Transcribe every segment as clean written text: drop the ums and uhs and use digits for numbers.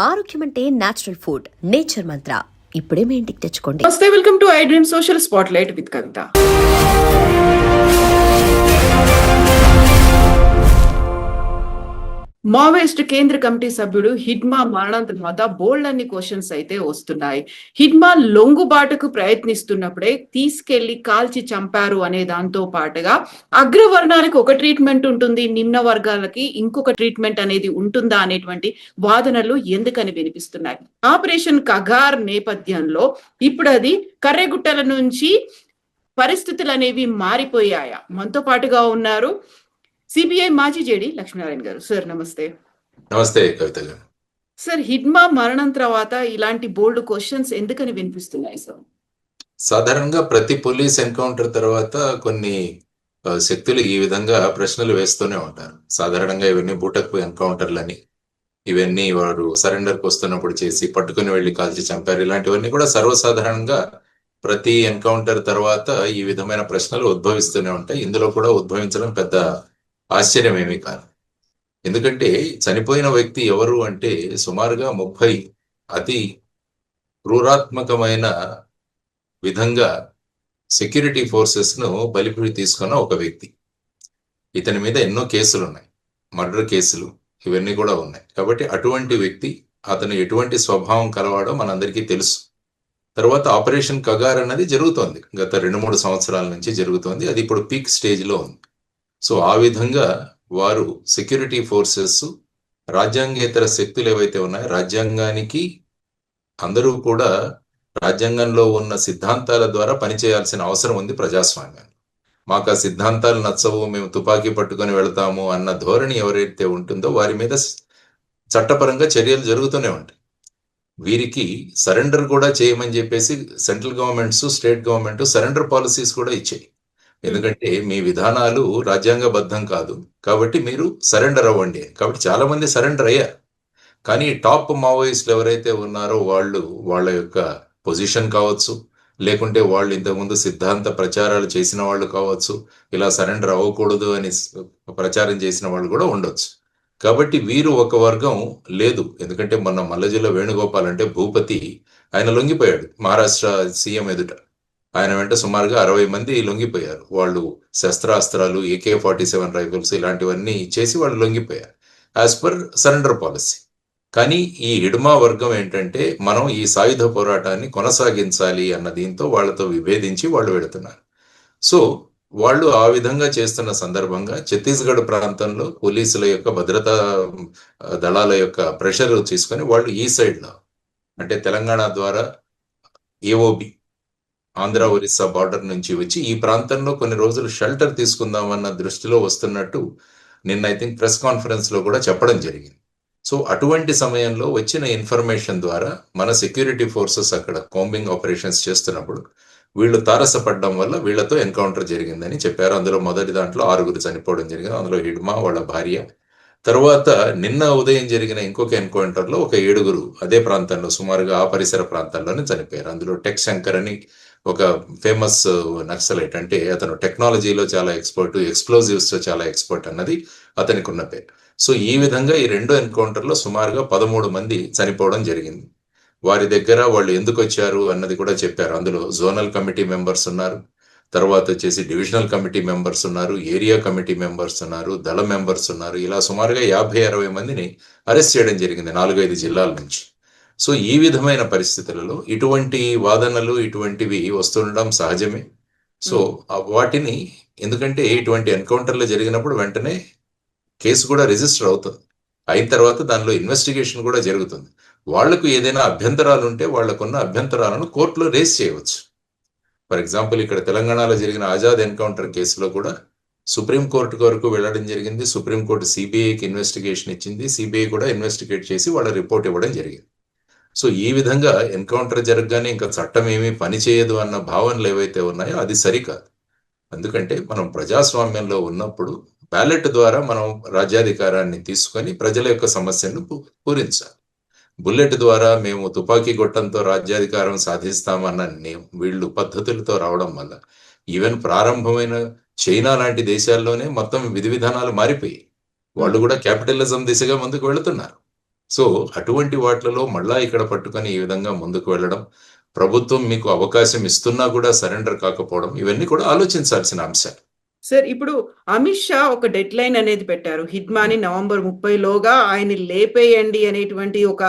ఆరోగ్యం అంటే natural food. Nature మంత్ర ఇప్పుడే మీ ఇంటికి తెచ్చుకోండి. నమస్తే, welcome to I dream social spotlight with Kavitha. Maoist కేంద్ర కమిటీ సభ్యుడు హిడ్మా మరణం తర్వాత బోల్డ్ అన్ని క్వశ్చన్స్ అయితే వస్తున్నాయి. హిడ్మా లొంగుబాటుకు ప్రయత్నిస్తున్నప్పుడే తీసుకెళ్లి కాల్చి చంపారు అనే దాంతో పాటుగా అగ్రవర్ణానికి ఒక ట్రీట్మెంట్ ఉంటుంది, నిమ్న వర్గాలకి ఇంకొక ట్రీట్మెంట్ అనేది ఉంటుందా అనేటువంటి వాదనలు ఎందుకని వినిపిస్తున్నాయి. ఆపరేషన్ కగార్ నేపథ్యంలో ఇప్పుడు అది కర్రెగుట్టల నుంచి పరిస్థితులు అనేవి మారిపోయాయా? మనతో పాటుగా ఉన్నారు సిబిఐ మాజీ జేడి లక్ష్మీనారాయణ గారు. సార్ నమస్తే. నమస్తే కవిత గారు. సార్, హిడ్మా మరణం తర్వాత ఇలాంటి బోల్డ్ క్వశ్చన్స్ ఎందుకని వినిపిస్తున్నాయి సార్? సాధారణంగా ప్రతి పోలీస్ ఎన్కౌంటర్ తర్వాత కొన్ని శక్తులు ఈ విధంగా ప్రశ్నలు వేస్తూనే ఉంటారు. సాధారణంగా ఇవన్నీ బూటకపు ఎన్కౌంటర్లని, ఇవన్నీ వారు సరెండర్కి వస్తున్నప్పుడు చేసి పట్టుకుని వెళ్ళి కాల్చి చంపారు, ఇలాంటివన్నీ కూడా సర్వసాధారణంగా ప్రతి ఎన్కౌంటర్ తర్వాత ఈ విధమైన ప్రశ్నలు ఉద్భవిస్తూనే ఉంటాయి. ఇందులో కూడా ఉద్భవించడం పెద్ద ఆశ్చర్యం ఏమీ కాదు. ఎందుకంటే చనిపోయిన వ్యక్తి ఎవరు అంటే సుమారుగా 30 అతి క్రూరాత్మకమైన విధంగా సెక్యూరిటీ ఫోర్సెస్ ను బలిపి తీసుకున్న ఒక వ్యక్తి. ఇతని మీద ఎన్నో కేసులు ఉన్నాయి, మర్డర్ కేసులు ఇవన్నీ కూడా ఉన్నాయి. కాబట్టి అటువంటి వ్యక్తి, అతను ఎటువంటి స్వభావం కలవాడో మనందరికీ తెలుసు. తర్వాత ఆపరేషన్ కగార్ అన్నది జరుగుతోంది, గత 2-3 సంవత్సరాల నుంచి జరుగుతోంది. అది ఇప్పుడు పీక్ స్టేజ్ లో ఉంది. సో ఆ విధంగా వారు సెక్యూరిటీ ఫోర్సెస్, రాజ్యాంగేతర శక్తులు ఏవైతే ఉన్నాయో, రాజ్యాంగానికి అందరూ కూడా రాజ్యాంగంలో ఉన్న సిద్ధాంతాల ద్వారా పనిచేయాల్సిన అవసరం ఉంది ప్రజాస్వామ్యం. మాకు ఆ సిద్ధాంతాలు నచ్చవు, మేము తుపాకీ పట్టుకొని వెళతాము అన్న ధోరణి ఎవరైతే ఉంటుందో వారి మీద చట్టపరంగా చర్యలు జరుగుతూనే ఉంటాయి. వీరికి సరెండర్ కూడా చేయమని చెప్పేసి central governments, state government surrender policies కూడా ఇచ్చాయి. ఎందుకంటే మీ విధానాలు రాజ్యాంగబద్ధం కాదు కాబట్టి మీరు సరెండర్ అవ్వండి. కాబట్టి చాలా మంది సరెండర్ అయ్యారు. కానీ టాప్ మావోయిస్టులు ఎవరైతే ఉన్నారో వాళ్ళ యొక్క పొజిషన్ కావచ్చు, లేకుంటే వాళ్ళు ఇంతకుముందు సిద్ధాంత ప్రచారాలు చేసిన వాళ్ళు కావచ్చు, ఇలా సరెండర్ అవ్వకూడదు అని ప్రచారం చేసిన వాళ్ళు కూడా ఉండొచ్చు. కాబట్టి వీరు ఒక వర్గం లేదు. ఎందుకంటే మొన్న మల్లజిల్లా వేణుగోపాల్ అంటే భూపతి, ఆయన లొంగిపోయాడు మహారాష్ట్ర సీఎం ఎదుట. ఆయన వెంట సుమారుగా 60 మంది లొంగిపోయారు. వాళ్ళు శస్త్రాస్త్రాలు, AK-47 రైఫిల్స్ ఇలాంటివన్నీ చేసి వాళ్ళు లొంగిపోయారు యాజ్ పర్ సరెండర్ పాలసీ. కానీ ఈ హిడ్మా వర్గం ఏంటంటే మనం ఈ సాయుధ పోరాటాన్ని కొనసాగించాలి అన్న దీంతో వాళ్ళతో విభేదించి వాళ్ళు వెళుతున్నారు. సో వాళ్ళు ఆ విధంగా చేస్తున్న సందర్భంగా ఛత్తీస్గఢ్ ప్రాంతంలో పోలీసుల యొక్క భద్రతా దళాల యొక్క ప్రెషర్ తీసుకొని వాళ్ళు ఈ సైడ్లో అంటే తెలంగాణ ద్వారా AOB ఆంధ్ర ఒరిస్సా బార్డర్ నుంచి వచ్చి ఈ ప్రాంతంలో కొన్ని రోజులు షెల్టర్ తీసుకుందామన్న దృష్టిలో వస్తున్నట్టు నిన్న ఐ థింక్ ప్రెస్ కాన్ఫరెన్స్ లో కూడా చెప్పడం జరిగింది. సో అటువంటి సమయంలో వచ్చిన ఇన్ఫర్మేషన్ ద్వారా మన సెక్యూరిటీ ఫోర్సెస్ అక్కడ కాంబింగ్ ఆపరేషన్స్ చేస్తున్నప్పుడు వీళ్ళు తారసపడడం వల్ల వీళ్ళతో ఎన్కౌంటర్ జరిగిందని చెప్పారు. అందులో మొదటి దాంట్లో 6 చనిపోవడం జరిగింది. అందులో హిడ్మా, వాళ్ళ భార్య. తర్వాత నిన్న ఉదయం జరిగిన ఇంకొక ఎన్కౌంటర్ లో ఒక 7 అదే ప్రాంతంలో సుమారుగా ఆ పరిసర ప్రాంతాల్లోనే చనిపోయారు. అందులో టెక్ శంకర్ అని ఒక ఫేమస్ నక్సలైట్, అంటే అతను టెక్నాలజీలో చాలా ఎక్స్పర్ట్, ఎక్స్ప్లోజివ్స్ లో చాలా ఎక్స్పర్ట్ అన్నది అతనికి ఉన్న పేరు. సో ఈ విధంగా ఈ 2 ఎన్కౌంటర్లో సుమారుగా 13 మంది చనిపోవడం జరిగింది. వారి దగ్గర వాళ్ళు ఎందుకు వచ్చారు అన్నది కూడా చెప్పారు. అందులో జోనల్ కమిటీ మెంబర్స్ ఉన్నారు, తర్వాత వచ్చేసి డివిజనల్ కమిటీ మెంబర్స్ ఉన్నారు, ఏరియా కమిటీ మెంబర్స్ ఉన్నారు, దళ మెంబర్స్ ఉన్నారు. ఇలా సుమారుగా 50-60 మందిని అరెస్ట్ చేయడం జరిగింది 4-5 జిల్లాల నుంచి. సో ఈ విధమైన పరిస్థితులలో ఇటువంటి వాదనలు ఇటువంటివి వస్తుండడం సహజమే. సో వాటిని, ఎందుకంటే ఇటువంటి ఎన్కౌంటర్లు జరిగినప్పుడు వెంటనే కేసు కూడా రిజిస్టర్ అవుతుంది. అయిన తర్వాత దానిలో ఇన్వెస్టిగేషన్ కూడా జరుగుతుంది. వాళ్లకు ఏదైనా అభ్యంతరాలు ఉంటే వాళ్లకున్న అభ్యంతరాలను కోర్టులో రేస్ చేయవచ్చు. ఫర్ ఎగ్జాంపుల్ ఇక్కడ తెలంగాణలో జరిగిన ఆజాద్ ఎన్కౌంటర్ కేసులో కూడా సుప్రీంకోర్టు వరకు వెళ్ళడం జరిగింది. సుప్రీంకోర్టు CBIకి ఇన్వెస్టిగేషన్ ఇచ్చింది, CBI కూడా ఇన్వెస్టిగేట్ చేసి వాళ్ళ రిపోర్ట్ ఇవ్వడం జరిగింది. సో ఈ విధంగా ఎన్కౌంటర్ జరగగానే ఇంకా చట్టం ఏమీ పనిచేయదు అన్న భావనలు ఏవైతే ఉన్నాయో అది సరికాదు. ఎందుకంటే మనం ప్రజాస్వామ్యంలో ఉన్నప్పుడు బ్యాలెట్ ద్వారా మనం రాజ్యాధికారాన్ని తీసుకొని ప్రజల యొక్క సమస్యను పూరించాలి. బుల్లెట్ ద్వారా మేము తుపాకీ గొట్టంతో రాజ్యాధికారం సాధిస్తామన్న వీళ్ళు పద్ధతులతో రావడం వల్ల ఈవెన్ ప్రారంభమైన చైనా లాంటి దేశాల్లోనే మొత్తం విధి విధానాలు మారిపోయి వాళ్ళు కూడా క్యాపిటలిజం దిశగా ముందుకు వెళుతున్నారు. సో అటువంటి వాటిలలో మళ్ళా ఇక్కడ పట్టుకొని ఈ విధంగా ముందుకు వెళ్ళడం, ప్రభుత్వం మీకు అవకాశం ఇస్తున్నా కూడా సరెండర్ కాకపోవడం, ఇవన్నీ కూడా ఆలోచించాల్సిన అంశాలు. సార్ ఇప్పుడు అమిత్ షా ఒక డెడ్ లైన్ అనేది పెట్టారు. హిడ్మాని నవంబర్ 30 లోగా ఆయన లేపేయండి అనేటువంటి ఒక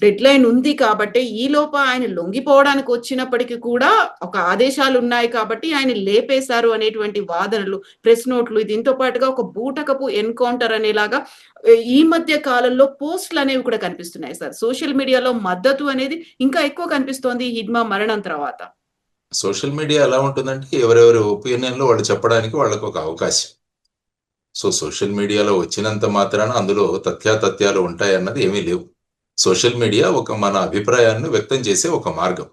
డెడ్ లైన్ ఉంది కాబట్టి ఈ లోప ఆయన లొంగిపోవడానికి వచ్చినప్పటికీ కూడా ఒక ఆదేశాలు ఉన్నాయి కాబట్టి ఆయన లేపేశారు అనేటువంటి వాదనలు, ప్రెస్ నోట్లు, దీంతో పాటుగా ఒక బూటకపు ఎన్కౌంటర్ అనేలాగా ఈ మధ్య కాలంలో పోస్టులు అనేవి కూడా కనిపిస్తున్నాయి సార్. సోషల్ మీడియాలో మద్దతు అనేది ఇంకా ఎక్కువ కనిపిస్తోంది హిడ్మా మరణం తర్వాత. సోషల్ మీడియా ఎలా ఉంటుందంటే ఎవరెవరి ఒపీనియన్లో వాళ్ళు చెప్పడానికి వాళ్ళకు ఒక అవకాశం. సో సోషల్ మీడియాలో వచ్చినంత మాత్రాన అందులో తథ్యాతథ్యాలు ఉంటాయన్నది ఏమీ లేవు. సోషల్ మీడియా ఒక మన అభిప్రాయాన్ని వ్యక్తం చేసే ఒక మార్గం,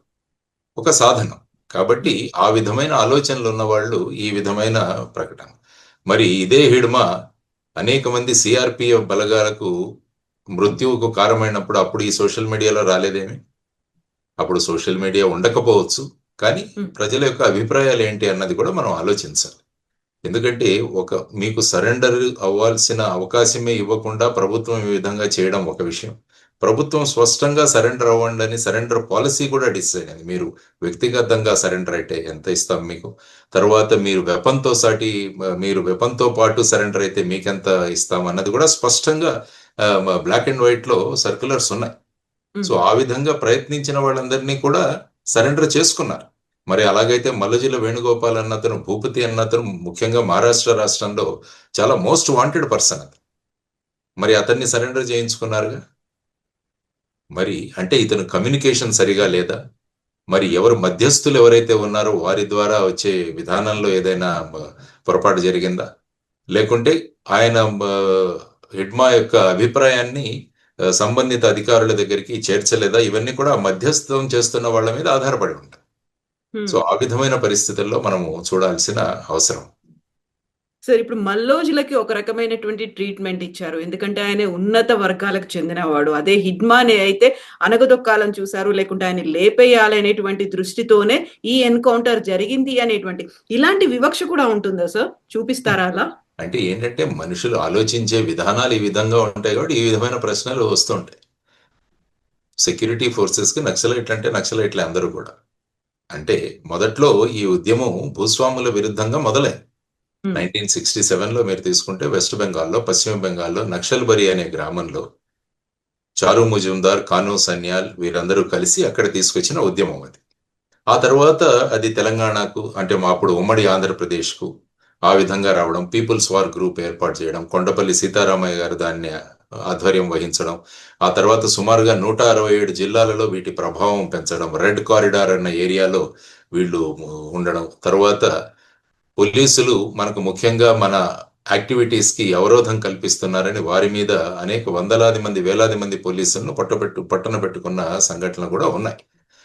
ఒక సాధనం. కాబట్టి ఆ విధమైన ఆలోచనలు ఉన్న వాళ్ళు ఈ విధమైన ప్రకటన. మరి ఇదే హిడ్మా అనేక మంది సిఆర్పిఎఫ్ బలగాలకు మృత్యువుకు కారణమైనప్పుడు అప్పుడు ఈ సోషల్ మీడియాలో రాలేదేమి? అప్పుడు సోషల్ మీడియా ఉండకపోవచ్చు, కానీ ప్రజల యొక్క అభిప్రాయాలు ఏంటి అన్నది కూడా మనం ఆలోచించాలి. ఎందుకంటే మీకు సరెండర్ అవ్వాల్సిన అవకాశమే ఇవ్వకుండా ప్రభుత్వం ఈ విధంగా చేయడం ఒక విషయం. ప్రభుత్వం స్పష్టంగా సరెండర్ అవ్వండి అని సరెండర్ పాలసీ కూడా డిసైడ్ అయింది. మీరు వ్యక్తిగతంగా సరెండర్ అయితే ఎంత ఇస్తాం మీకు, తర్వాత మీరు వెపన్తో పాటు సరెండర్ అయితే మీకెంత ఇస్తాం అన్నది కూడా స్పష్టంగా బ్లాక్ అండ్ వైట్ లో సర్క్యులర్స్ ఉన్నాయి. సో ఆ విధంగా ప్రయత్నించిన వాళ్ళందరినీ కూడా సరెండర్ చేసుకున్నారు. మరి అలాగైతే మల్లజిల వేణుగోపాల్ అన్నతను, భూపతి అన్నతను ముఖ్యంగా మహారాష్ట్ర రాష్ట్రంలో చాలా మోస్ట్ వాంటెడ్ పర్సన్ అది. మరి అతన్ని సరెండర్ చేయించుకున్నారుగా. మరి అంటే ఇతను కమ్యూనికేషన్ సరిగా లేదా, మరి ఎవరు మధ్యస్థులు ఎవరైతే ఉన్నారో వారి ద్వారా వచ్చే విధానంలో ఏదైనా పొరపాటు జరిగిందా, లేకుంటే ఆయన హిడ్మా యొక్క అభిప్రాయాన్ని సంబంధిత అధికారుల దగ్గరికి చేర్చలేదా, ఇవన్నీ కూడా మధ్యస్థం చేస్తున్న వాళ్ళ మీద ఆధారపడి ఉంటాయి. సో ఆ విధమైన పరిస్థితుల్లో మనము చూడాల్సిన అవసరం. సార్ ఇప్పుడు మల్లోజులకి ఒక రకమైనటువంటి ట్రీట్మెంట్ ఇచ్చారు, ఎందుకంటే ఆయన ఉన్నత వర్గాలకు చెందినవాడు. అదే హిడ్మానే అయితే అనగదొక్కాలని చూశారు, లేకుంటే ఆయన లేపేయాలనేటువంటి దృష్టితోనే ఈ ఎన్కౌంటర్ జరిగింది అనేటువంటి ఇలాంటి వివక్ష కూడా ఉంటుందా సార్? చూపిస్తారా అలా? అంటే ఏంటంటే మనుషులు ఆలోచించే విధానాలు ఈ విధంగా ఉంటాయి కాబట్టి ఈ విధమైన ప్రశ్నలు వస్తుంటాయి. సెక్యూరిటీ ఫోర్సెస్ కి నక్సలైట్లు అంటే నక్సలైట్లే అందరూ కూడా. అంటే మొదట్లో ఈ ఉద్యమం భూస్వాముల విరుద్ధంగా మొదలైంది. 1967లో మీరు తీసుకుంటే వెస్ట్ బెంగాల్లో, పశ్చిమ బెంగాల్లో నక్షల్బరి అనే గ్రామంలో చారు ముజుందార్, కానూ సన్యాల్ వీరందరూ కలిసి అక్కడ తీసుకొచ్చిన ఉద్యమం అది. ఆ తర్వాత అది తెలంగాణకు, అంటే అప్పుడు ఉమ్మడి ఆంధ్రప్రదేశ్కు ఆ విధంగా రావడం, పీపుల్స్ వార్ గ్రూప్ ఏర్పాటు చేయడం, కొండపల్లి సీతారామయ్య గారు దాన్ని ఆధ్వర్యం వహించడం, ఆ తర్వాత సుమారుగా 167 జిల్లాలలో వీటి ప్రభావం పెంచడం, రెడ్ కారిడార్ అన్న ఏరియాలో వీళ్ళు ఉండడం, తర్వాత పోలీసులు మనకు ముఖ్యంగా మన యాక్టివిటీస్ కి అవరోధం కల్పిస్తున్నారని వారి మీద అనేక వందలాది మంది, వేలాది మంది పోలీసులను పట్టణ పెట్టుకున్న సంఘటనలు కూడా ఉన్నాయి.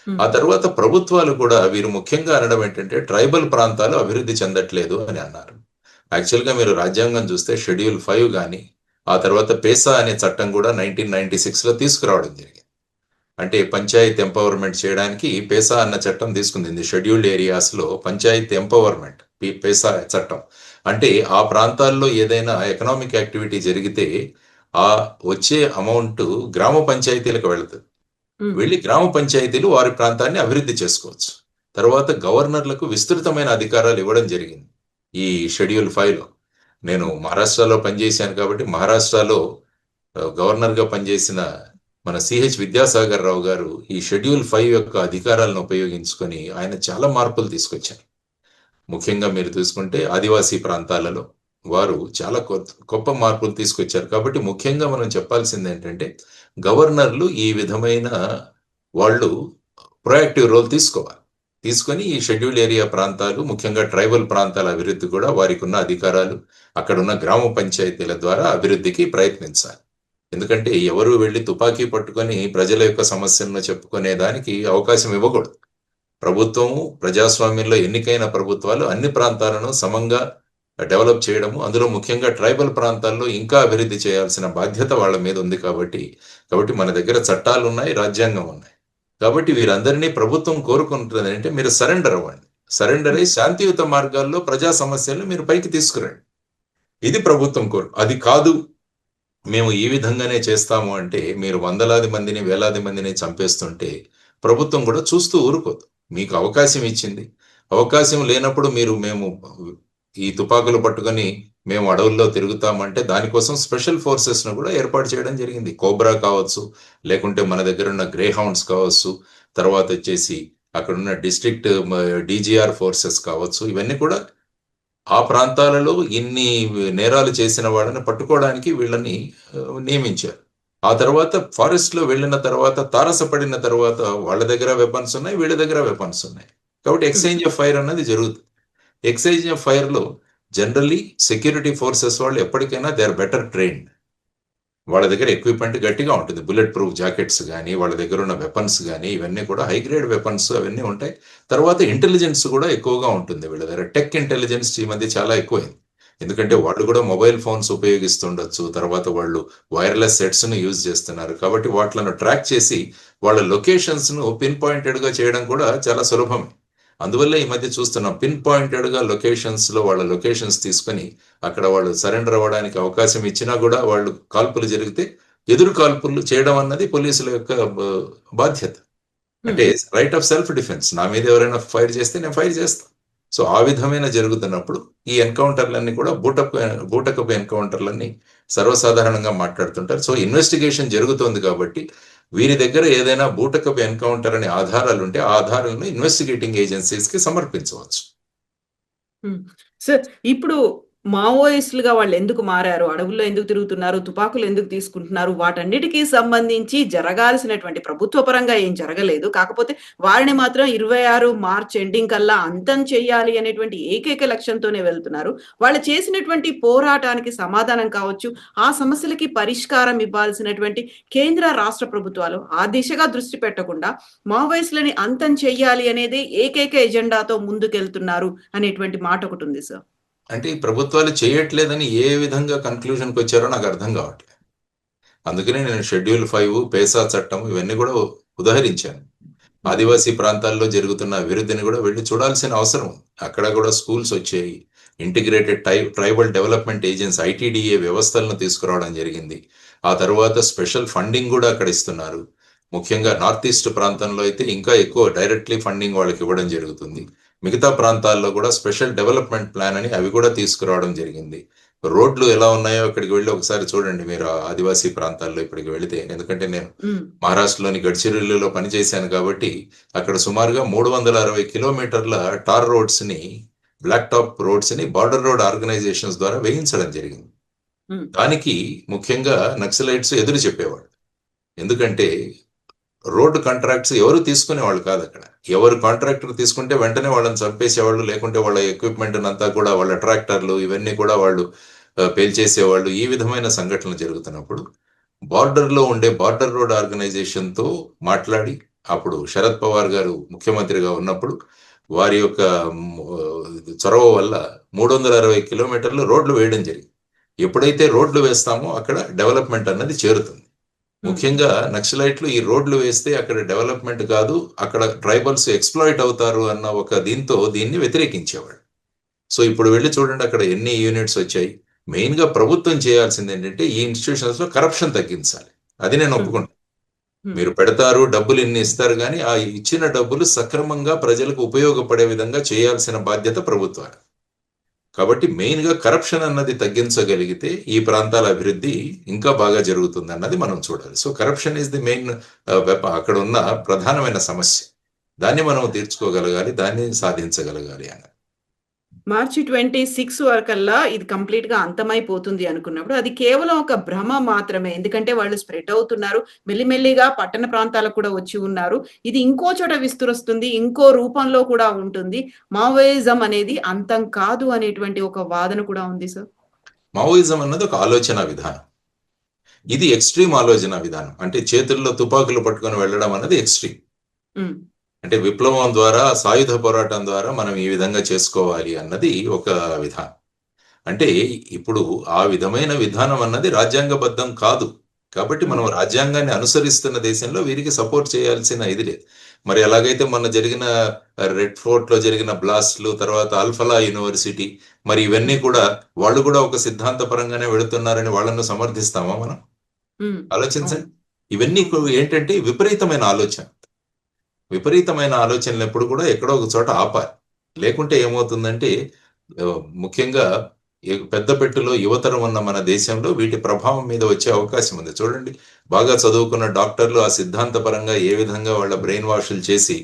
ఆ తర్వాత ప్రభుత్వాలు కూడా వీరు ముఖ్యంగా అనడం ఏంటంటే ట్రైబల్ ప్రాంతాలు అభివృద్ధి చెందట్లేదు అని అన్నారు. యాక్చువల్గా మీరు రాజ్యాంగం చూస్తే షెడ్యూల్ 5 కానీ, ఆ తర్వాత పేసా అనే చట్టం కూడా 1996లో తీసుకురావడం జరిగింది. అంటే పంచాయత్ ఎంపవర్మెంట్ చేయడానికి పేసా అన్న చట్టం తీసుకుంది. షెడ్యూల్డ్ ఏరియాస్ లో పంచాయత్ ఎంపవర్మెంట్, పేసా చట్టం అంటే ఆ ప్రాంతాల్లో ఏదైనా ఎకనామిక్ యాక్టివిటీ జరిగితే ఆ వచ్చే అమౌంట్ గ్రామ పంచాయతీలకు వెళుతుంది. వెళ్ళి గ్రామ పంచాయతీలు వారి ప్రాంతాన్ని అభివృద్ధి చేసుకోవచ్చు. తర్వాత గవర్నర్లకు విస్తృతమైన అధికారాలు ఇవ్వడం జరిగింది ఈ షెడ్యూల్ 5లో. నేను మహారాష్ట్రలో పనిచేశాను కాబట్టి మహారాష్ట్రలో గవర్నర్గా పనిచేసిన మన సిహెచ్ విద్యాసాగర్ రావు గారు ఈ షెడ్యూల్ 5 యొక్క అధికారాలను ఉపయోగించుకొని ఆయన చాలా మార్పులు తీసుకొచ్చారు. ముఖ్యంగా మీరు చూసుకుంటే ఆదివాసీ ప్రాంతాలలో వారు చాలా గొప్ప మార్పులు తీసుకొచ్చారు. కాబట్టి ముఖ్యంగా మనం చెప్పాల్సింది ఏంటంటే గవర్నర్లు ఈ విధమైన వాళ్ళు ప్రొయాక్టివ్ రోల్ తీసుకొని ఈ షెడ్యూల్ ఏరియా ప్రాంతాలు, ముఖ్యంగా ట్రైబల్ ప్రాంతాల అభివృద్ధి కూడా వారికి ఉన్న అధికారాలు, అక్కడున్న గ్రామ పంచాయతీల ద్వారా అభివృద్ధికి ప్రయత్నించాలి. ఎందుకంటే ఎవరు వెళ్ళి తుపాకీ పట్టుకొని ప్రజల యొక్క సమస్యలను చెప్పుకునే దానికి అవకాశం ఇవ్వకూడదు. ప్రభుత్వము, ప్రజాస్వామ్యంలో ఎన్నికైన ప్రభుత్వాలు అన్ని ప్రాంతాలను సమంగా డెవలప్ చేయడము, అందులో ముఖ్యంగా ట్రైబల్ ప్రాంతాల్లో ఇంకా అభివృద్ధి చేయాల్సిన బాధ్యత వాళ్ళ మీద ఉంది. కాబట్టి మన దగ్గర చట్టాలు ఉన్నాయి, రాజ్యాంగం ఉన్నాయి. కాబట్టి వీరందరినీ ప్రభుత్వం కోరుకుంటుంది అంటే మీరు సరెండర్ అవ్వండి. సరెండర్ అయి శాంతియుత మార్గాల్లో ప్రజా సమస్యలను మీరు పైకి తీసుకురండి. ఇది ప్రభుత్వం అది కాదు, మేము ఈ విధంగానే చేస్తాము అంటే మీరు వందలాది మందిని వేలాది మందిని చంపేస్తుంటే ప్రభుత్వం కూడా చూస్తూ ఊరుకోదు. మీకు అవకాశం ఇచ్చింది. అవకాశం లేనప్పుడు మేము ఈ తుపాకులు పట్టుకొని మేము అడవుల్లో తిరుగుతామంటే దానికోసం స్పెషల్ ఫోర్సెస్ ను కూడా ఏర్పాటు చేయడం జరిగింది. కోబ్రా కావచ్చు, లేకుంటే మన దగ్గర ఉన్న గ్రే హౌండ్స్ కావచ్చు, తర్వాత వచ్చేసి అక్కడున్న డిస్ట్రిక్ట్ డీజీఆర్ ఫోర్సెస్ కావచ్చు, ఇవన్నీ కూడా ఆ ప్రాంతాలలో ఇన్ని నేరాలు చేసిన వాళ్ళని పట్టుకోవడానికి వీళ్ళని నియమించారు. ఆ తర్వాత ఫారెస్ట్ లో వెళ్ళిన తర్వాత తారసపడిన తర్వాత వాళ్ళ దగ్గర వెపన్స్ ఉన్నాయి, వీళ్ళ దగ్గర వెపన్స్ ఉన్నాయి. కాబట్టి ఎక్స్చేంజ్ ఆఫ్ ఫైర్ అన్నది జరుగుతుంది. ఎక్స్చేంజ్ ఆఫ్ ఫైర్ లో జనరల్లీ సెక్యూరిటీ ఫోర్సెస్ వాళ్ళు ఎప్పటికైనా దే ఆర్ బెటర్ ట్రైన్డ్. వాళ్ళ దగ్గర ఎక్విప్మెంట్ గట్టిగా ఉంటుంది. బుల్లెట్ ప్రూఫ్ జాకెట్స్ కానీ, వాళ్ళ దగ్గర ఉన్న వెపన్స్ కానీ, ఇవన్నీ కూడా హై గ్రేడ్ వెపన్స్ అవన్నీ ఉంటాయి. తర్వాత ఇంటెలిజెన్స్ కూడా ఎక్కువగా ఉంటుంది వీళ్ళ దగ్గర. టెక్ ఇంటెలిజెన్స్ ఈ మధ్య చాలా ఎక్కువైంది. ఎందుకంటే వాళ్ళు కూడా మొబైల్ ఫోన్స్ ఉపయోగిస్తుండొచ్చు, తర్వాత వాళ్ళు వైర్లెస్ సెట్స్ ను యూజ్ చేస్తున్నారు. కాబట్టి వాటిలను ట్రాక్ చేసి వాళ్ళ లొకేషన్స్ ను పిన్ పాయింటెడ్ గా చేయడం కూడా చాలా సులభమే. అందువల్ల ఈ మధ్య చూస్తున్నాం పిన్ పాయింటెడ్ గా లొకేషన్స్ లో వాళ్ళ లొకేషన్స్ తీసుకొని అక్కడ వాళ్ళు సరెండర్ అవ్వడానికి అవకాశం ఇచ్చినా కూడా వాళ్ళు కాల్పులు జరిగితే ఎదురు కాల్పులు చేయడం అన్నది పోలీసుల యొక్క బాధ్యత. అంటే రైట్ ఆఫ్ సెల్ఫ్ డిఫెన్స్. నా మీద ఎవరైనా ఫైర్ చేస్తే నేను ఫైర్ చేస్తాను. సో ఆ విధమైన జరుగుతున్నప్పుడు ఈ ఎన్కౌంటర్లన్నీ కూడా బూటకపు ఎన్కౌంటర్లన్నీ సర్వసాధారణంగా మాట్లాడుతుంటారు. సో ఇన్వెస్టిగేషన్ జరుగుతోంది కాబట్టి వీరి దగ్గర ఏదైనా బూటకపు ఎన్కౌంటర్ అనే ఆధారాలు ఉంటే ఆ ఆధారాలను ఇన్వెస్టిగేటింగ్ ఏజెన్సీస్ కి సమర్పించవచ్చు. సార్, ఇప్పుడు మావోయిస్టులుగా వాళ్ళు ఎందుకు మారారు, అడవుల్లో ఎందుకు తిరుగుతున్నారు, తుపాకులు ఎందుకు తీసుకుంటున్నారు, వాటన్నిటికీ సంబంధించి జరగాల్సినటువంటి ప్రభుత్వ పరంగా ఏం జరగలేదు. కాకపోతే వారిని మాత్రం 26 మార్చ్ ఎండింగ్ కల్లా అంతం చెయ్యాలి అనేటువంటి ఏకైక లక్ష్యంతోనే వెళ్తున్నారు. వాళ్ళు చేసినటువంటి పోరాటానికి సమాధానం కావచ్చు, ఆ సమస్యలకి పరిష్కారం ఇవ్వాల్సినటువంటి కేంద్ర రాష్ట్ర ప్రభుత్వాలు ఆ దిశగా దృష్టి పెట్టకుండా మావోయిస్టులని అంతం చెయ్యాలి అనేది ఏకైక ఎజెండాతో ముందుకెళ్తున్నారు అనేటువంటి మాట ఒకటి ఉంది సార్. అంటే ఈ ప్రభుత్వాలు చేయట్లేదని ఏ విధంగా కన్క్లూజన్కి వచ్చారో నాకు అర్థం కావట్లేదు. అందుకనే నేను షెడ్యూల్ 5, పేసా చట్టం ఇవన్నీ కూడా ఉదహరించాను. ఆదివాసీ ప్రాంతాల్లో జరుగుతున్న అభివృద్ధిని కూడా వెళ్ళి చూడాల్సిన అవసరం. అక్కడ కూడా స్కూల్స్ వచ్చాయి. Integrated tribal development agency ITDA వ్యవస్థలను తీసుకురావడం జరిగింది. ఆ తర్వాత స్పెషల్ ఫండింగ్ కూడా అక్కడ ఇస్తున్నారు. ముఖ్యంగా నార్త్ ఈస్ట్ ప్రాంతంలో అయితే ఇంకా ఎక్కువ డైరెక్ట్లీ ఫండింగ్ వాళ్ళకి ఇవ్వడం జరుగుతుంది. మిగతా ప్రాంతాల్లో కూడా స్పెషల్ డెవలప్మెంట్ ప్లాన్ అని అవి కూడా తీసుకురావడం జరిగింది. రోడ్లు ఎలా ఉన్నాయో అక్కడికి వెళ్ళి ఒకసారి చూడండి మీరు ఆదివాసీ ప్రాంతాల్లో ఇప్పటికి వెళితే. ఎందుకంటే నేను మహారాష్ట్రలోని గడ్చిరోలిలో పనిచేశాను కాబట్టి అక్కడ సుమారుగా 360 కిలోమీటర్ల టార్ రోడ్స్ ని, బ్లాక్ టాప్ రోడ్స్ ని బార్డర్ రోడ్ ఆర్గనైజేషన్స్ ద్వారా వేయించడం జరిగింది. దానికి ముఖ్యంగా నక్సలైట్స్ ఎదురు చెప్పేవాళ్ళు. ఎందుకంటే రోడ్డు కాంట్రాక్ట్స్ ఎవరు తీసుకునేవాళ్ళు కాదు. అక్కడ ఎవరు కాంట్రాక్టర్ తీసుకుంటే వెంటనే వాళ్ళని చంపేసేవాళ్ళు, లేకుంటే వాళ్ళ ఎక్విప్మెంట్ అంతా కూడా వాళ్ళ ట్రాక్టర్లు ఇవన్నీ కూడా వాళ్ళు పేల్చేసేవాళ్ళు. ఈ విధమైన సంఘటనలు జరుగుతున్నప్పుడు బార్డర్లో ఉండే బార్డర్ రోడ్ ఆర్గనైజేషన్ తో మాట్లాడి, అప్పుడు శరద్ పవార్ గారు ముఖ్యమంత్రిగా ఉన్నప్పుడు వారి యొక్క చొరవ వల్ల 360 కిలోమీటర్లు రోడ్లు వేయడం జరిగింది. ఎప్పుడైతే రోడ్లు వేస్తామో అక్కడ డెవలప్మెంట్ అన్నది చేరుతుంది. ముఖ్యంగా నక్సలైట్లు ఈ రోడ్లు వేస్తే అక్కడ డెవలప్మెంట్ కాదు, అక్కడ ట్రైబల్స్ ఎక్స్ప్లాయిట్ అవుతారు అన్న ఒక దీన్ని వ్యతిరేకించేవాడు. సో ఇప్పుడు వెళ్ళి చూడండి అక్కడ ఎన్ని యూనిట్స్ వచ్చాయి. మెయిన్ గా ప్రభుత్వం చేయాల్సింది ఏంటంటే ఈ ఇన్స్టిట్యూషన్స్ లో కరప్షన్ తగ్గించాలి. అది నేను ఒప్పుకుంటాను. మీరు పెడతారు, డబ్బులు ఇన్ని ఇస్తారు, కానీ ఆ ఇచ్చిన డబ్బులు సక్రమంగా ప్రజలకు ఉపయోగపడే విధంగా చేయాల్సిన బాధ్యత ప్రభుత్వాలు. కాబట్టి మెయిన్ గా కరప్షన్ అన్నది తగ్గించగలిగితే ఈ ప్రాంతాల అభివృద్ధి ఇంకా బాగా జరుగుతుంది అన్నది మనం చూడాలి. So corruption is the main అక్కడ ఉన్న ప్రధానమైన సమస్య. దాన్ని మనం తీర్చుకోగలగాలి, దాన్ని సాధించగలగాలి అన్నది. మార్చి 26 వరకల్లా ఇది కంప్లీట్ గా అంతమైపోతుంది అనుకున్నప్పుడు అది కేవలం ఒక భ్రమ మాత్రమే. ఎందుకంటే వాళ్ళు స్ప్రెడ్ అవుతున్నారు, మెల్లిమెల్లిగా పట్టణ ప్రాంతాలకు కూడా వచ్చి ఉన్నారు. ఇది ఇంకో చోట విస్తరిస్తుంది, ఇంకో రూపంలో కూడా ఉంటుంది. మావోయిజం అనేది అంతం కాదు అనేటువంటి ఒక వాదన కూడా ఉంది సార్. మావోయిజం అన్నది ఒక ఆలోచన విధానం. ఇది ఎక్స్ట్రీమ్ ఆలోచన విధానం. అంటే చేతుల్లో తుపాకులు పట్టుకొని వెళ్ళడం అన్నది ఎక్స్ట్రీమ్. అంటే విప్లవం ద్వారా, సాయుధ పోరాటం ద్వారా మనం ఈ విధంగా చేసుకోవాలి అన్నది ఒక విధానం. అంటే ఇప్పుడు ఆ విధమైన విధానం అన్నది రాజ్యాంగబద్ధం కాదు. కాబట్టి మనం రాజ్యాంగాన్ని అనుసరిస్తున్న దేశంలో వీరికి సపోర్ట్ చేయాల్సిన ఇది లేదు. మరి ఎలాగైతే మొన్న జరిగిన రెడ్ ఫోర్ట్ లో జరిగిన బ్లాస్ట్లు, తర్వాత అల్ఫలా యూనివర్సిటీ, మరి ఇవన్నీ కూడా వాళ్ళు కూడా ఒక సిద్ధాంతపరంగానే వెళుతున్నారని వాళ్ళను సమర్థిస్తామా మనం? ఆలోచించండి. ఇవన్నీ ఏంటంటే విపరీతమైన ఆలోచన. విపరీతమైన ఆలోచనలు ఎప్పుడు కూడా ఎక్కడో ఒక చోట ఆపాలి. లేకుంటే ఏమవుతుందంటే ముఖ్యంగా పెద్ద పెట్టులో యువతరం ఉన్న మన దేశంలో వీటి ప్రభావం మీద వచ్చే అవకాశం ఉంది. చూడండి, బాగా చదువుకున్న డాక్టర్లు ఆ సిద్ధాంతపరంగా ఏ విధంగా వాళ్ళ బ్రెయిన్ వాషులు చేసి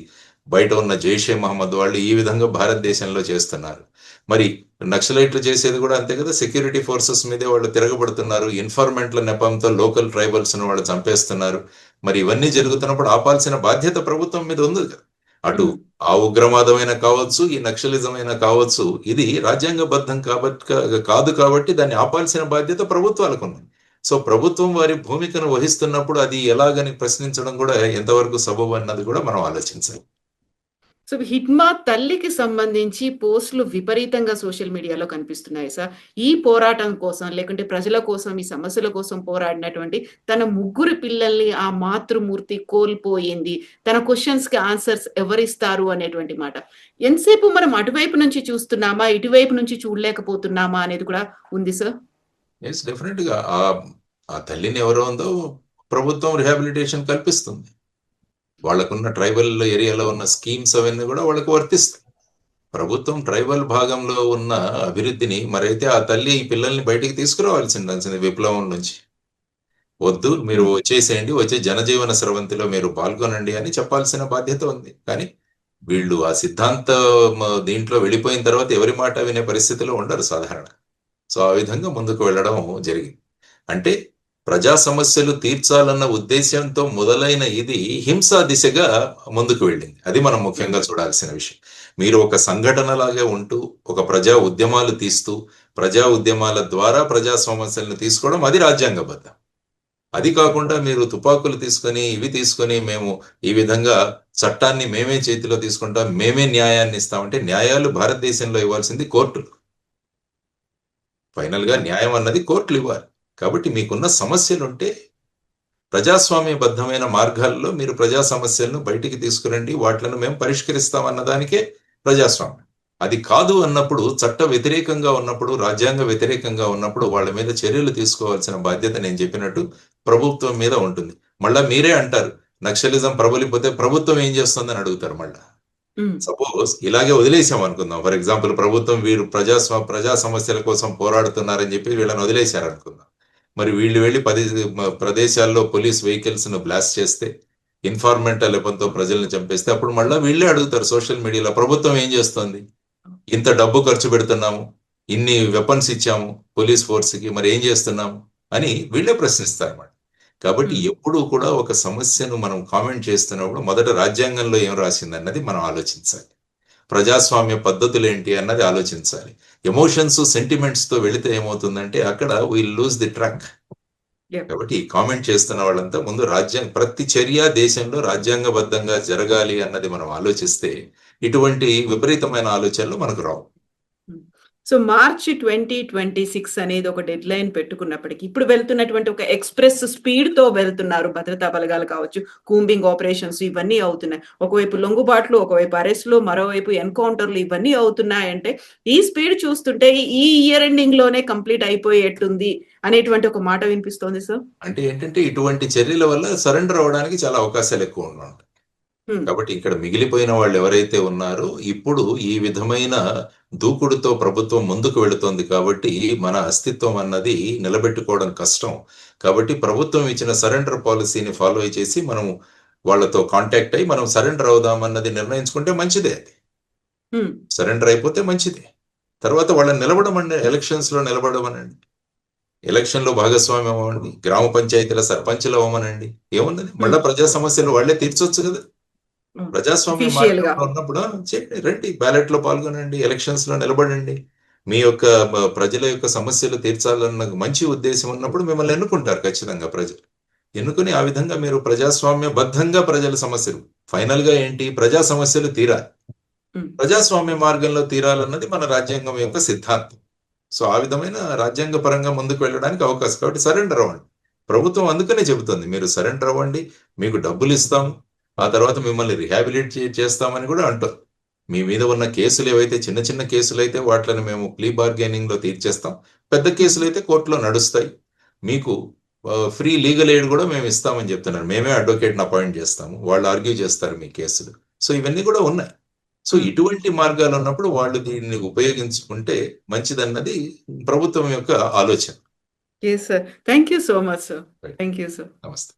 బయట ఉన్న జైషే మహమ్మద్ వాళ్ళు ఈ విధంగా భారతదేశంలో చేస్తున్నారు. మరి నక్సలైట్లు చేసేది కూడా అంతే కదా, సెక్యూరిటీ ఫోర్సెస్ మీదే వాళ్ళు తిరగబడుతున్నారు. ఇన్ఫార్మెంట్ల నెపంతో లోకల్ ట్రైబల్స్ ను వాళ్ళు చంపేస్తున్నారు. మరి ఇవన్నీ జరుగుతున్నప్పుడు ఆపాల్సిన బాధ్యత ప్రభుత్వం మీద ఉంది కదా. అటు ఆ ఉగ్రవాదమైనా కావచ్చు, ఈ నక్సలిజం అయినా కావచ్చు, ఇది రాజ్యాంగబద్ధం కాదు కాబట్టి దాన్ని ఆపాల్సిన బాధ్యత ప్రభుత్వాలకు ఉంది. సో ప్రభుత్వం వారి భూమికను వహిస్తున్నప్పుడు అది ఎలాగని ప్రశ్నించడం కూడా ఎంతవరకు సబబు అన్నది కూడా మనం ఆలోచించాలి. సో హిట్మా తల్లికి సంబంధించి పోస్టులు విపరీతంగా సోషల్ మీడియాలో కనిపిస్తున్నాయి సార్. ఈ పోరాటం కోసం, లేకుంటే ప్రజల కోసం, ఈ సమస్యల కోసం పోరాడినటువంటి తన ముగ్గురు పిల్లల్ని ఆ మాతృమూర్తి కోల్పోయింది. తన క్వశ్చన్స్ కి ఆన్సర్స్ ఎవరిస్తారు అనేటువంటి మాట. ఎంతసేపు మనం అటువైపు నుంచి చూస్తున్నామా, ఇటువైపు నుంచి చూడలేకపోతున్నామా అనేది కూడా ఉంది సార్. డెఫినెట్ గా ఆ తల్లిని ఎవరో ఉందో ప్రభుత్వం రిహాబిలిటేషన్ కల్పిస్తుంది. వాళ్ళకున్న ట్రైబల్ ఏరియాలో ఉన్న స్కీమ్స్ అవన్నీ కూడా వాళ్ళకు వర్తిస్తాయి. ప్రభుత్వం ట్రైబల్ భాగంలో ఉన్న అభివృద్ధిని మరైతే ఆ తల్లి ఈ పిల్లల్ని బయటికి తీసుకురావాల్సింది విప్లవం నుంచి. వద్దు, మీరు వచ్చేసేయండి, వచ్చే జనజీవన స్రవంతిలో మీరు పాల్గొనండి అని చెప్పాల్సిన బాధ్యత ఉంది. కానీ వీళ్ళు ఆ సిద్ధాంత దీంట్లో వెళ్ళిపోయిన తర్వాత ఎవరి మాట వినే పరిస్థితిలో ఉండరు సాధారణ. సో ఆ విధంగా ముందుకు వెళ్ళడం జరిగింది. అంటే ప్రజా సమస్యలు తీర్చాలన్న ఉద్దేశంతో మొదలైన ఇది హింసా దిశగా ముందుకు వెళ్ళింది. అది మనం ముఖ్యంగా చూడాల్సిన విషయం. మీరు ఒక సంఘటనలాగే ఉంటూ ఒక ప్రజా ఉద్యమాలు తీస్తూ ప్రజా ఉద్యమాల ద్వారా ప్రజా సమస్యలను తీసుకోవడం అది రాజ్యాంగబద్ధం. అది కాకుండా మీరు తుపాకులు తీసుకొని ఇవి తీసుకొని మేము ఈ విధంగా చట్టాన్ని మేమే చేతిలో తీసుకుంటాం, మేమే న్యాయాన్ని ఇస్తామంటే న్యాయాలు భారతదేశంలో ఇవ్వాల్సింది కోర్టులు. ఫైనల్ గా న్యాయం అన్నది కోర్టులు ఇవ్వాలి. కాబట్టి మీకున్న సమస్యలుంటే ప్రజాస్వామ్యబద్ధమైన మార్గాల్లో మీరు ప్రజా సమస్యలను బయటికి తీసుకురండి, వాటిలను మేము పరిష్కరిస్తామన్న దానికే ప్రజాస్వామ్యం. అది కాదు అన్నప్పుడు, చట్ట వ్యతిరేకంగా ఉన్నప్పుడు, రాజ్యాంగ వ్యతిరేకంగా ఉన్నప్పుడు వాళ్ళ మీద చర్యలు తీసుకోవాల్సిన బాధ్యత నేను చెప్పినట్టు ప్రభుత్వం మీద ఉంటుంది. మళ్ళా మీరే అంటారు నక్సలిజం ప్రబలిపోతే ప్రభుత్వం ఏం చేస్తుందని అడుగుతారు. మళ్ళా సపోజ్ ఇలాగే వదిలేసాం అనుకుందాం. ఫర్ ఎగ్జాంపుల్ ప్రభుత్వం వీరు ప్రజా సమస్యల కోసం పోరాడుతున్నారని చెప్పి వీళ్ళని వదిలేశారు అనుకుందాం. మరి వీళ్ళు వెళ్ళి 10 ప్రదేశాల్లో పోలీస్ వెహికల్స్ ను బ్లాస్ట్ చేస్తే, ఇన్ఫార్మెంట్ లేపంతో ప్రజల్ని చంపేస్తే, అప్పుడు మళ్ళీ వీళ్ళే అడుగుతారు సోషల్ మీడియాలో ప్రభుత్వం ఏం చేస్తుంది, ఇంత డబ్బు ఖర్చు పెడుతున్నాము, ఇన్ని వెపన్స్ ఇచ్చాము పోలీస్ ఫోర్స్ కి, మరి ఏం చేస్తున్నాము అని వీళ్ళే ప్రశ్నిస్తారు అన్నమాట. కాబట్టి ఎప్పుడూ కూడా ఒక సమస్యను మనం కామెంట్ చేస్తున్నప్పుడు మొదట రాజ్యాంగంలో ఏం రాసింది అన్నది మనం ఆలోచించాలి. ప్రజాస్వామ్య పద్ధతులు ఏంటి అన్నది ఆలోచించాలి. ఎమోషన్స్, సెంటిమెంట్స్ తో వెళితే ఏమవుతుందంటే అక్కడ విల్ లూజ్ ది ట్రాక్. కాబట్టి కామెంట్ చేస్తున్న వాళ్ళంతా ముందు ప్రతి చర్య దేశంలో రాజ్యాంగబద్ధంగా జరగాలి అన్నది మనం ఆలోచిస్తే ఇటువంటి విపరీతమైన ఆలోచనలు మనకు రావు. సో మార్చి 2026 అనేది ఒక డెడ్ లైన్ పెట్టుకున్నప్పటికీ ఇప్పుడు వెళ్తున్నటువంటి ఒక ఎక్స్ప్రెస్ స్పీడ్ తో వెళ్తున్నారు. భద్రతా బలగాలు కావచ్చు, కూంబింగ్ ఆపరేషన్స్ ఇవన్నీ అవుతున్నాయి. ఒకవైపు లొంగుబాట్లు, ఒకవైపు అరెస్టులు, మరోవైపు ఎన్కౌంటర్లు ఇవన్నీ అవుతున్నాయంటే ఈ స్పీడ్ చూస్తుంటే ఈ ఇయర్ ఎండింగ్ లోనే కంప్లీట్ అయిపోయేట్టుంది అనేటువంటి ఒక మాట వినిపిస్తోంది సార్. అంటే ఏంటంటే ఇటువంటి చర్యల వల్ల సరెండర్ అవడానికి చాలా అవకాశాలు ఎక్కువ ఉన్నాయి. కాబట్టి ఇక్కడ మిగిలిపోయిన వాళ్ళు ఎవరైతే ఉన్నారో ఇప్పుడు ఈ విధమైన దూకుడుతో ప్రభుత్వం ముందుకు వెళుతోంది. కాబట్టి మన అస్తిత్వం అన్నది నిలబెట్టుకోవడం కష్టం. కాబట్టి ప్రభుత్వం ఇచ్చిన సరెండర్ పాలసీని ఫాలో చేసి మనం వాళ్ళతో కాంటాక్ట్ అయ్యి మనం సరెండర్ అవుదామన్నది నిర్ణయించుకుంటే మంచిదే. అది సరెండర్ అయిపోతే మంచిదే. తర్వాత వాళ్ళని నిలబడమండి, ఎలక్షన్స్ లో నిలబడమనండి, ఎలక్షన్ లో భాగస్వామ్యం అవ్వండి, గ్రామ పంచాయతీల సర్పంచ్లు అవ్వమనండి, ఏమున్నది, మళ్ళా ప్రజా సమస్యలు వాళ్లే తీర్చొచ్చు కదా. ప్రజాస్వామ్య మార్గంలో ఉన్నప్పుడు రండి, బ్యాలెట్ లో పాల్గొనండి, ఎలక్షన్స్ లో నిలబడండి. మీ యొక్క ప్రజల యొక్క సమస్యలు తీర్చాలన్న మంచి ఉద్దేశం ఉన్నప్పుడు మిమ్మల్ని ఎన్నుకుంటారు ఖచ్చితంగా ప్రజలు. ఎన్నుకుని ఆ విధంగా మీరు ప్రజాస్వామ్య బద్ధంగా ప్రజల సమస్యలు, ఫైనల్ గా ఏంటి, ప్రజా సమస్యలు తీరాలి, ప్రజాస్వామ్య మార్గంలో తీరాలన్నది మన రాజ్యాంగం యొక్క సిద్ధాంతం. సో ఆ విధమైన రాజ్యాంగ పరంగా ముందుకు వెళ్ళడానికి అవకాశం. కాబట్టి సరెండర్ అవ్వండి. ప్రభుత్వం అందుకనే చెబుతుంది, మీరు సరెండర్ అవ్వండి, మీకు డబ్బులు ఇస్తాం, ఆ తర్వాత మిమ్మల్ని రిహాబిలిట్ చేస్తామని కూడా అంటారు. మీ మీద ఉన్న కేసులు ఏవైతే చిన్న చిన్న కేసులు అయితే వాటిని మేము ప్లీ బార్గెనింగ్ లో తీర్చేస్తాం, పెద్ద కేసులు అయితే కోర్టులో నడుస్తాయి, మీకు ఫ్రీ లీగల్ ఎయిడ్ కూడా మేము ఇస్తామని చెప్తున్నారు. మేమే అడ్వకేట్ని అపాయింట్ చేస్తాము, వాళ్ళు ఆర్గ్యూ చేస్తారు మీ కేసులు. సో ఇవన్నీ కూడా ఉన్నాయి. సో ఇటువంటి మార్గాలు ఉన్నప్పుడు వాళ్ళు దీన్ని ఉపయోగించుకుంటే మంచిదన్నది ప్రభుత్వం యొక్క ఆలోచన. Yes, sir. Thank you so much, sir. Right. Thank you, sir. నమస్తే.